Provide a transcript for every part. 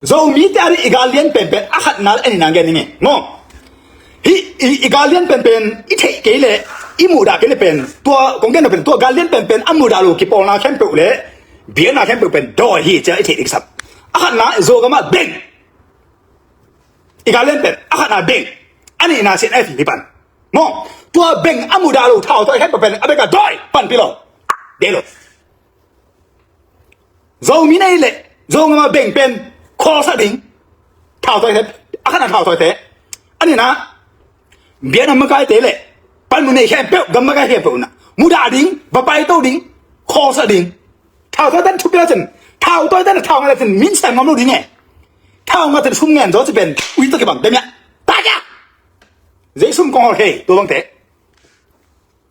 zomi tari igalian pen ahat nal ani nangen ni mo hi igalian pen ithei kele imuda kele pen tua konggen pen tua galian pen amuda lo ki pona khem pe le bien na khem pen do hi cha ithei iksap ahat na zo gama beng igalian pen ahat na beng ani na sin f ni pan mo tua beng amuda lo thao to khem pen abeka doi pan pilo de lo zomi nei le zo gama beng penคอสะดิงท่าตัวเทอาขนาดท่าตัวเทอันนี้นะเบียนมันก็ไอเตะเลยปันมันในแค่เปี้ยวกันมันก็แค่เปี้ยวนะมูดาดิงบะไปโต้ดิงคอสะดิงท่าตัวนั้นชุบเยอะจนท่าตัวนั้นท่าอะไรจนมิ้นใส่มันรู้ดิไงท่ามันจะชุ่มเงินจะจะเป็นวิตามินบังเดี๋ยวนี้ตายจ้ะเรื่องชุ่มกองเฮตัวบังเตะ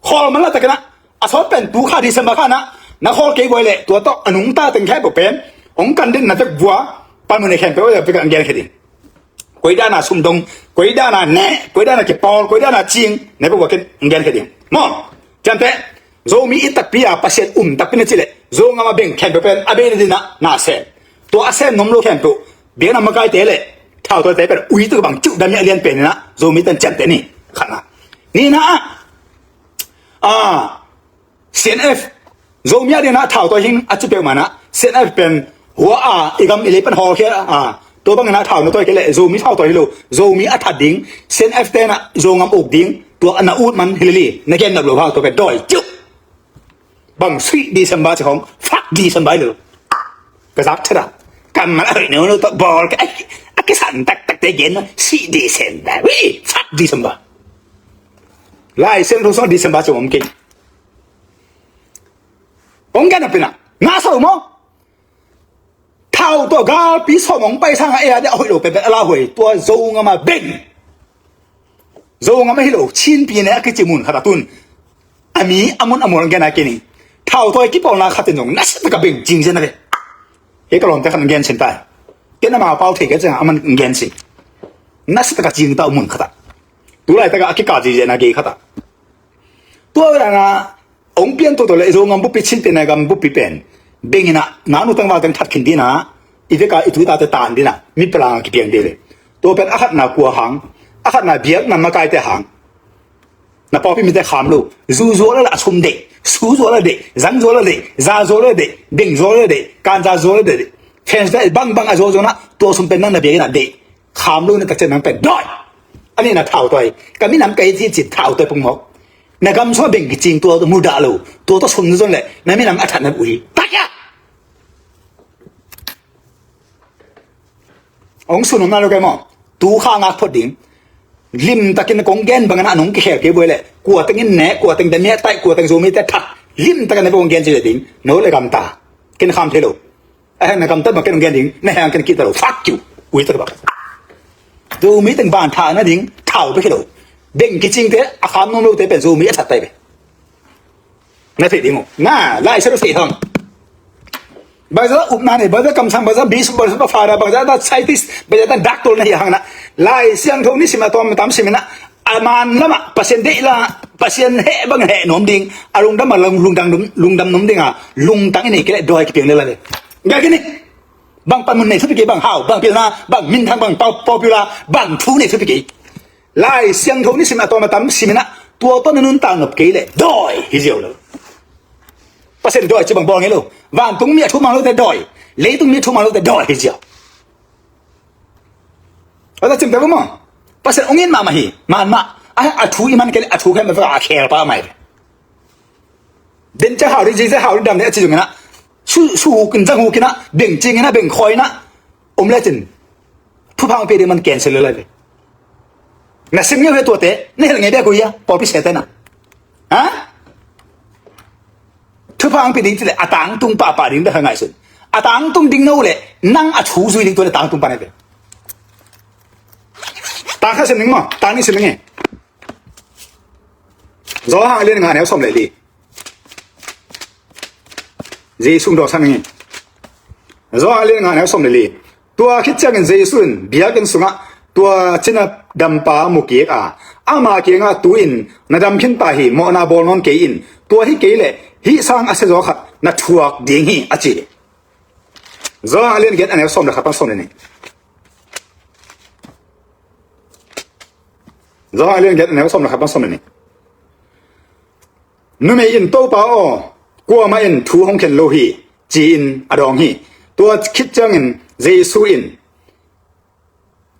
คอมันละแต่กันนะอาสอเป็นดูข่าดีสมบัตินะนักข้อเกี่ยวกับเลยตัวโตอนุงตาตึงแค่แบบเป็นองกันดินน่าจะวัวปันมันในแคมเปญว่าเป็นการเงินแค่ดิกุยด้านาซุ่มดงกุยด้านาแหน่กุยด้านาเก็บปอลกุยด้านาจิงในพวกว่าเงินแค่ดิมองจำแต่โซมีอิตักพิยาปัสเซตตักพินจิเลโซงามาเบ่งแคมเปญอาเบนดินะนาเซตัวอาเซนนมโลแคมเปญเบียนมาไกลเตะเลยท่าตัวเตะเป็นอุ้ยตัวบังจุดดำเนี่ยเรียนเป็นนะโซมีตันจำแต่นี่ขนาดนี่นะเซียนเอฟโซมีอะไรนะท่าตัวหิงอาจจะเป็นมานะเซียนเอฟเป็นหัวอีกอีเล็บเป็นหอแค่ตัวบางนาเท่านั้นตัวแค่เลยโซมีเท่าตัวฮิโลโซมีอัฐดิ่งเซนเอฟเตนะโซงามอกดิ่งตัวอนาอูดมันฮิลลี่ในแกนดับโลภาตัวเป็นดอยจุ๊บบางสวีดีสัมบาของฟักดีสัมบาเลยกระซักเท่ากันมาเนื้อตัวบอลไอ้กิสันตักเตเย็นสีดีเซนได้วิฟักดีสัมบาไล่เส้นทุกส่วนดีสัมบาจะผมกินผมแกนับเป็นน่ะน่าสนมั้งเท่าตัวกาปีสมองไปทางเอเดียเอาให้เราเป็นอะไรหวยตัวโซงมาเบ่งโซงมาให้เราชินปีนี้คือจิมุนขนาดตุนอามีอามุนอามุนกันนะกินี่เท่าตัวกี่ปอนด์ขัดจงนั่นสิกับเบ่งจริงใช่ไหมเอกลองแต่ขันเงินเช่นไปเกินมาเป้าเทกันจังอามันเงินสินั่นสิกับจริงตัวมุนขนาดตัวอะไรแต่ก็อากิกาจีเจนะกี่ขนาดตัวอะไรนะองเปียนตัวเลยโซงมาบุปผิชินเป็นอะไรกันบุปผิเป็นเบ่งนะงานุตั้งว่ากันทัดขึ้นดีนะอีเด็กก็อีตัวตาจะตานดีนะมีพลังกี่เพียงเดียวเลยตัวเป็นอาขัดหน้ากลัวหางอาขัดหน้าเบียดนั่นมาไกลแต่หางน้าพอพี่มีแต่ขามลูจูโซ่ละชุ่มเด็กสูโซ่ละเด็กจังโซ่ละเด็กซาโซ่ละเด็กเบ่งโซ่ละเด็กการซาโซ่ละเด็กเห็นแต่บางอาโซ่นะตัวสุ่มเป็นนั่นนะเบียดน่ะเด็กขามลูนี่ก็จะนั่งเป็นด้อยอันนี้นะเท่าตัวก็มีน้ำไก่ที่จิตเท่าตัวปุ่มหกนักกำชัวเบ่งจริงตัวมูดาลูตัวสุ่มนี่จนเลยนั่นไม่น้ำอัฐนับอุ้ยตายองสุนนั่นเราแกมองตู้ข้างอักพอดิ่งลิมตะกินกงเกนบางอันน้องแขกเก็บไว้เลยกลัวตั้งเน่กลัวตั้งแต่เนี้ยไตกลัวตั้งโซมีแต่ทัดลิมตะกันในกงเกนเฉยดิ่งโน้เลยกำตากินข้ามเทโลในกำตามากินกงเกนดิ่งในห้างกินกีตาร์ฟักอยู่อุ้ยตะบักโซมีตั้งบ้านท่านะดิ่งเท่าไปกิโลเบ่งกิจริงเถอะอาคารน้องลูกเถอะเป็นโซมีอัดไตไปนั่นสิดิ่งน่าไล่เชื่อสิท่องบางทีอุปนาเนี่ยบางทีคำสั่งบางทีบิสบางทีฟาราบางทีนั่นไซติสบางทีนั่นดักตัวนี่อย่างนั้นไล่เสียงทงนี่สิมาตัวมันตามสิมันนะอามันละมาพัศยันเดละพัศยันเหบางเหนมดิ่งอารมณ์ดำมาลุงดังนมดิ่งอ่ะลุงตั้งนี่ก็เลยดอยกี่เพียงเลยเลยอย่างนี้บางปันมันเนี่ยทุกปีบางฮาวบางปีนะบางมินทางบางป๊อปปูล่าบางทูเนี่ยทุกปีไล่เสียงทงนี่สิมาตัวมันตามสิมันนะตัวต้นนุ่นต่างกับกี่เลยดอยฮิเจียวเลยพัศยันดอยจะบางบอลไงลูกวันตรงนี้ทุ่มมาลูกแต่ดอยเลยตรงนี้ทุ่มมาลูกแต่ดอยเจียวแล้วจำเป็นมั้งภาษาองค์ยินมาฮีมาทูอีมันแค่ทูแค่ไม่ฟังแค่ป้าไม่เดินจะหาดิจะหาดิดำเนี่ยจริงๆนะสู้กันจังหูกินนะเบ่งจริงนะเบ่งคอยนะเล่จินผู้พังเปรีมันแกนเสร็จเลยน่ะสิ่งนี้เป็นตัวเตะนี่อะไรเบี้ยกุยอะพอพิเศษนะฮะทุกพังเป็นดิ้งที่เลยอาตังตุ้งป้าดิ้งได้ยังไงสุดอาตังตุ้งดิ้งโน่เลยนั่งชูซุยดิ้งตัวเลยตังตุ้งป้าเนี่ยตังแค่เส้นหนึ่งมั้งตังนี่เส้นหนึ่งไงรอหางเรื่องงานเนี่ยสมเลยดีเจสุนดอกสันนี่รอหางเรื่องงานเนี่ยสมเลยดีตัวคิดจะกันเจสุนเบียกันสุงะตัวจินดำปามุกีกอามาเกียงตัวอินนาดำขึ้นไปหิมอนาบอลนอนเกอินตัวที่เกยเลยฮิสังอาศัยจอขัดนัดทัวร์ดิ่งหิอาจีรอหางเรื่องเกิดอันนี้สมเลยครับต้องสมเลยนี่ rồi liên kết nếu xong là bắt xong này nếu mà in tô bảo qua mà in thu hong khen lô hi chỉ in adong hi tua khít chăng in Giêsu in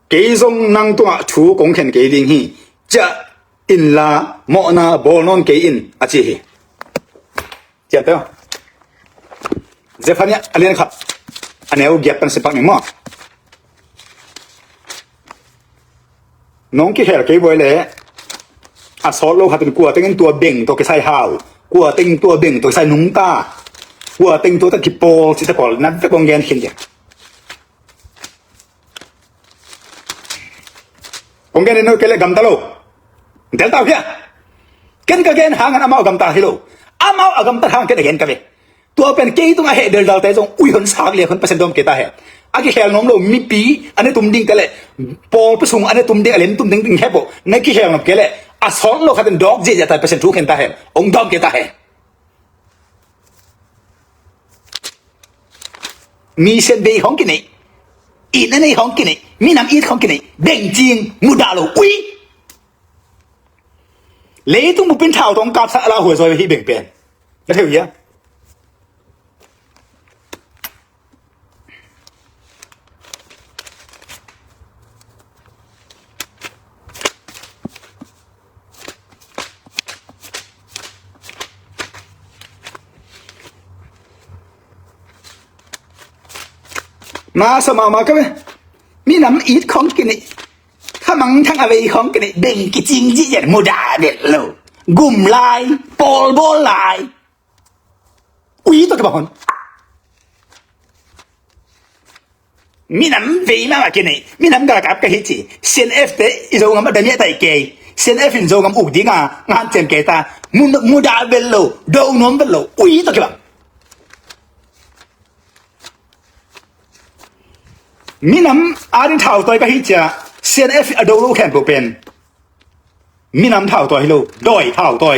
cái dòng năng tua thu công khen cái đình hi cha in là mọi na bol non cái in à chi hi chả thấy không giờ phát nhá liên khắp anh em ghép bằng sepak này màน้องกี่แห่กี่บ่อยเลยอ่ะสอนโลหัดเป็นกลัวตั้งตัวเบ่งตัวกระใส่หาวกลัวตั้งตัวเบ่งตัวใส่นุ่งตากลัวตั้งตัวตะกิโปสิตะปอลนั่นจะกองแกนขึ้นอย่างกองแกนนี่เราเกลี่ยกำตาโลเดลต้าเพี้ยกันก็แกนหางกันอามาเอากำตาฮิโลอามาเอากำตาหางกันเกนกันเว้ตัวเป็นเกย์ตัวเหตุเดลดาวแต่จงอุ้ยคนสากเลยคนเปอร์เซ็นต์ดอมเกตาเหตุอากิเฮลน้องเรามีปีอันนี้ตุ้มดิ้งกันเลยปอลประสุงอันนี้ตุ้มดิ้งอะไรตุ้มดิ้งแค่บอกในกิเฮลน้องกันเลยอาสอนเราขัดเป็นดอกเจี๊ยบแต่เปอร์เซ็นต์ทุกเห็นตาเหตุองดอมเกตาเหตุมีเส้นเบย์ของกินนี่อีนั่นนี่ของกินนี่มีน้ำอีของกินนี่เด้งจริงมุดาโลอุ้ยเลยตุ้มบุปผินเท่าตรงกับสักลาหัวซอยไปที่เบ่งเป็นแล้วเท่าไหร่มาสมามาก็ไหมมีน้ำอีทของกินนี่ถ้ามังทั้งอะไรของกินนี่เด้งกิจริงจีเจ็ดโมดาเด็ดเลยกุ่มลายปอลโบลายอุ้ยตัวกระบอกคนมีน้ำเวย์มากกินนี่มีน้ำกระกับกระหิจีเซนเอฟเตอีโจงมาเดมีอะไรเกย์เซนเอฟอินโจงมาอุกดีงางานเจมเกตาโมดาเบลโลโดนนเบลโลอุ้ยตัวกระบอกมีน้ำอารินเท่าตัวก็ฮิจ้าเซียนเอฟอโดโลแข่งตัวเป็นมีน้ำเท่าตัวฮิโลดอยเท่าตัว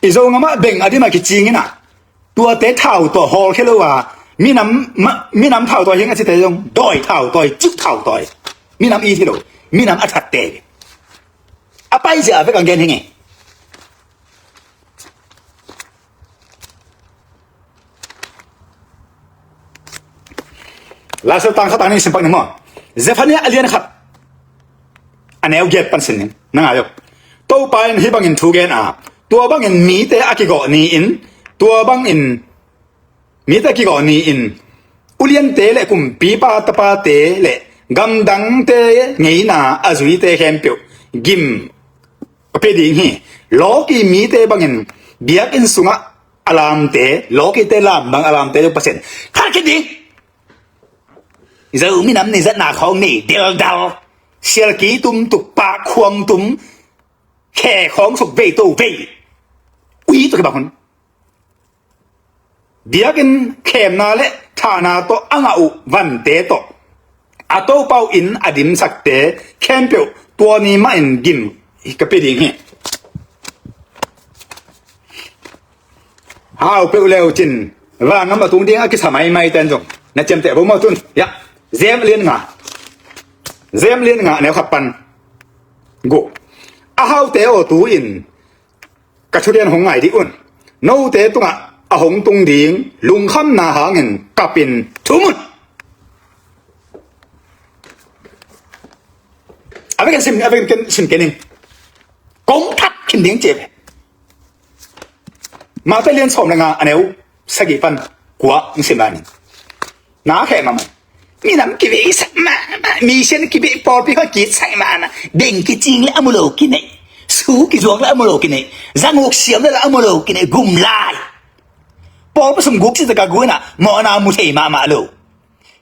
อีโซงมาเบ่งอดีมาคิดจริงนะตัวเตะเท่าตัวฮอลแค่รู้ว่ามีน้ำเท่าตัวยังไงสิเตะยงดอยเท่าตัวจุดเท่าตัวมีน้ำอีที่โลมีน้ำอัดเตะอะไปเสียไปกันแกนยังไงลาสตังขัดอันนี้สิบปักหนึ่งมั้งเจฟันเนี่ยอเลียนขัดอันนี้เอาเก็บปันสินนั่งอายุตัวไปนี่บังอินทูเกนตัวบังอินมีแต่อากิโกนี่อินตัวบังอินมีแต่อากิโกนี่อินอุเลียนเตเลกุมปีปาตปาเตเลกำดังเตเงียนาอาจุยเตเข้มเปียวกิมเป็นดิ่งฮีโลกีมีแต่บังอินเบียกินสุงะอารามเตโลกีเตลามบังอารามเตเปอร์เซ็นต์ท่านคิดดีgiờ mi nắm này rất là khó nỉ đều đau xe ký tum tục bạc khoang tum khe khóng sụp về tổ về quý tôi cái bảo bia cái khem na lệ thà na to ăn ảo văn tế to à to bao in à điểm sắc tế khem biểu tua ni mà in gim cái bề đình hè hao biểu leo chín và ngắm vào tung tiếng cái sả máy tên rồi nè chém tệ bố mau tuân ya dêm liên ngã nếuขับปันกูอาหาวเตอตูอินกระชุเรียนหงไงที่อุ่นโนเตตุงอาหงตุงดิงลุงคำนาหาเงินกับปินทุมุดอะไรกันสิมกันนึงกงทัดขินเลี้ยงเจ็บมาไปเรียนสอบในงานอันเนี้ยสกิปันกัวมึงสิมานี่น้าแค่มามีน้ำกิบิสักมามีเช่นกิบิปอลพี่เขากินใส่มานะเด้งกิจริงแล้วอโมโลกินเนี่ยสู้กิจวงแล้วอโมโลกินเนี่ยจังหวะเสียมแล้วอโมโลกินเนี่ยกุมลายปอลผสมกุกที่ตะกากุยน่ะหมอนามุเทมาโล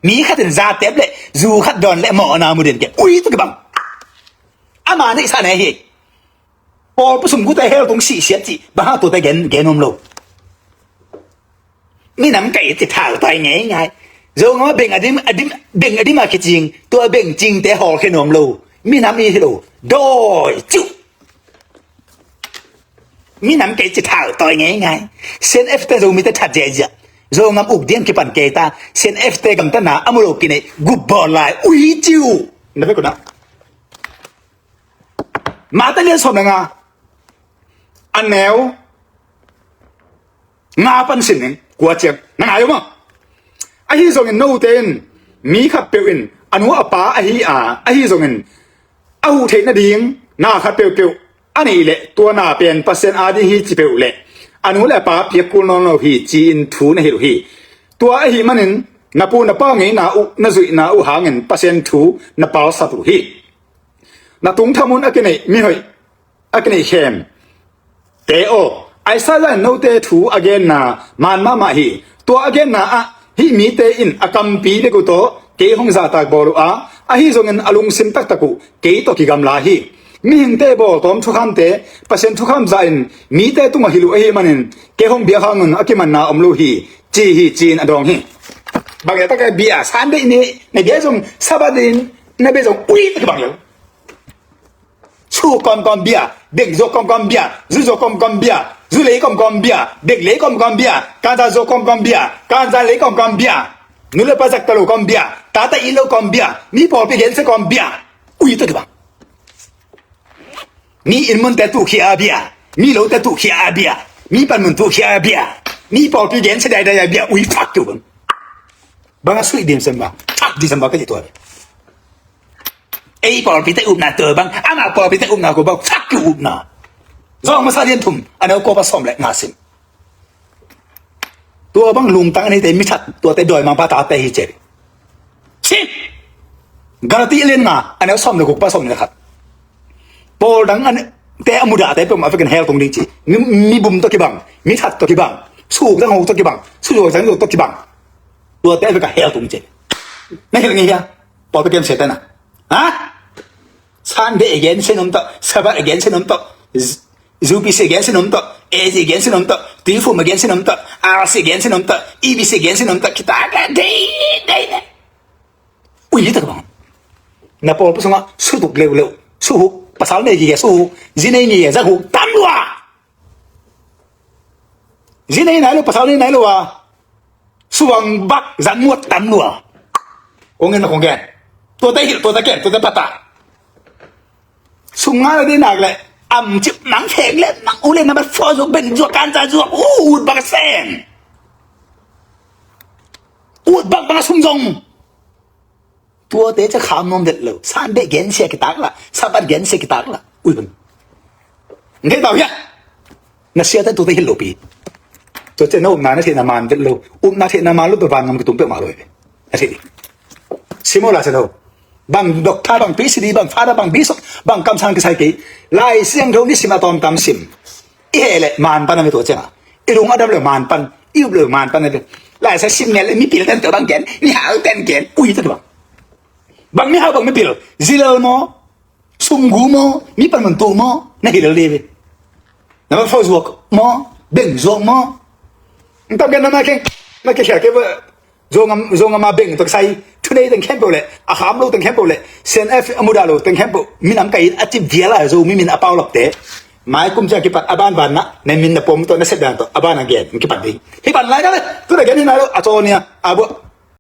มีขัดเป็นซาเต็บเลยจูขัดดอนและหมอนามุเดนแกอุ้ยตุ๊กบังอามาเนี่ยสานไหนเหรอปอลผสมกุแต่เฮลตรงสี่เสียจีบ้าตัวแต่แกนมโลมีน้ำไก่ติดถ่ายตายไงrồi ngó bệnh ở đi mà cái gì tôi bệnh chính để họ cái nôm lù mi nắm đi lù đôi chú mi nắm cái chỉ thảo tôi ngay xem efter rồi mi ta thật dễ dàng zo ngam uk diam ki pan keta sen ft gam ta na amulo kine gubbol lai ui chiu na be ko na ma ta len som nga an neo nga pan sin ning kwa chek na ayo ma a hi zong no ten mi khap pe in anu apa a hi zong in a hu the na ding na khat pe ani le tua na pen pasen adi hi chi pe le anu le pa pia kul non lo hi chi in thu na hi ro hi tua a hi manin na pu na pa ngai na u na zui na u hangin pasen thu na pa sa ru hi na tung thamun akene mi hoi akene khem te o ai sa la no te thu again na man ma hi tua again na a hi mi te in akam pi le ko to ke hong za tak boru a hi zong in alung sim tak taku ke to ki gam la hi mi hing te bo tom thu kham te pasen thu kham za in mi te tu ma hilu a hi manin ke hong bia hangun akiman na omlu hi chi hi chin adong hi bang ya ta ka bia san de ni ne bia zong sabadin na be zong ui ta bang lo chu com bia dek zo com bia zu zo com bia zu le com bia dek le com bia ka za zo com bia ka za le com bia nu le pa sak ta lo com bia ta ta i lo com bia ni po pe gen se com bia ui ta bang ni in mun ta tu khia bia ni lo ta tu khia bia ni pan mun tu khia bia ni po pe gen se dai dai bia ui fuck tu bang a sui dim sem ba tak di sem ba ka ji to ai bỏ bị tay na tờ băng anh nào bỏ bị tay na của bao phát cứ na do mà sao liên thùng anh ấy có bao xóm lại ngã xin tua băng lùng tăng này tay mi thật tua tay đòi mang ba ta tay hi chết xin gara ti lên ngà anh ấy xóm được cục bao xóm này khát bồ đắng anh tay amu đã tay bông mà phải cần heo tung đi chị mi bùm to cái bằng mi thật to cái bằng su đang ngủ to cái bằng su rồi sáng rồi to cái bằng tua tay phải cần heo tung chết này là gì vậy bỏ cái game sẽ tên à hả 산대 against 놈도 사바 against 놈도 zubi스 against 놈도 as against 놈도 디폼 against 놈도 rs against 놈도 ebs against 놈도 기타가 데데 우리다 봐 나 볼 무슨 수독 레벨 수후 바살 내기게 수 지네니 자고 담루아 지네니 나로 바살니 나로와 수왕 박 잔무엇 담루아 공연 공연 또 tay hiểu tôi ta kẹt tôi ta bata sung ngã đi nạc lại chịu nắng thèm lên nắng u lên nó bắt phô ruột bên ruột can ra ruột út bạc sen út bạc sung rong tua tế cho khám nôm đẹp lâu san bệ ghen xe cái tác là sao bắt ghen xe cái tác là ui vâng nghe tao nhá nó xe tới tôi ta hiểu lộ bì tôi chơi nó nó thì là màn đẹp lâu nó thì là màn lúc tôi vàng ngắm cái túng bẹo mà rồi nó thì Simo là sao đâu bằng độc tha bằng PhD bằng phá bằng bí bằng cầm sang cái sai kỹ lại xiang đâu đi sima tom tam sim ý lệ màn pan này tôi chứ à ý đúng ở đâu là màn pan yêu là màn pan này lại sẽ sim này lại mi pil tên tự bằng kén mi hảo tên kén ui thật bằng mi hảo bằng mi pil zilo mo sum gu mo mi pan mình tu mo này là đi nó mà phô ruột mo đỉnh ruột mo tao biết nó cái cái vợ zo ngam ma beng to sai today teng kempo le a kham lo teng kempo le sen f amuda lo teng kempo min am kai ati viala zo mi min apau lok te mai kum ja ki pat aban ban na ne min na pom to na set dan to aban again ki pat ding hi ban lai da tu da gen ni na lo a to nia abo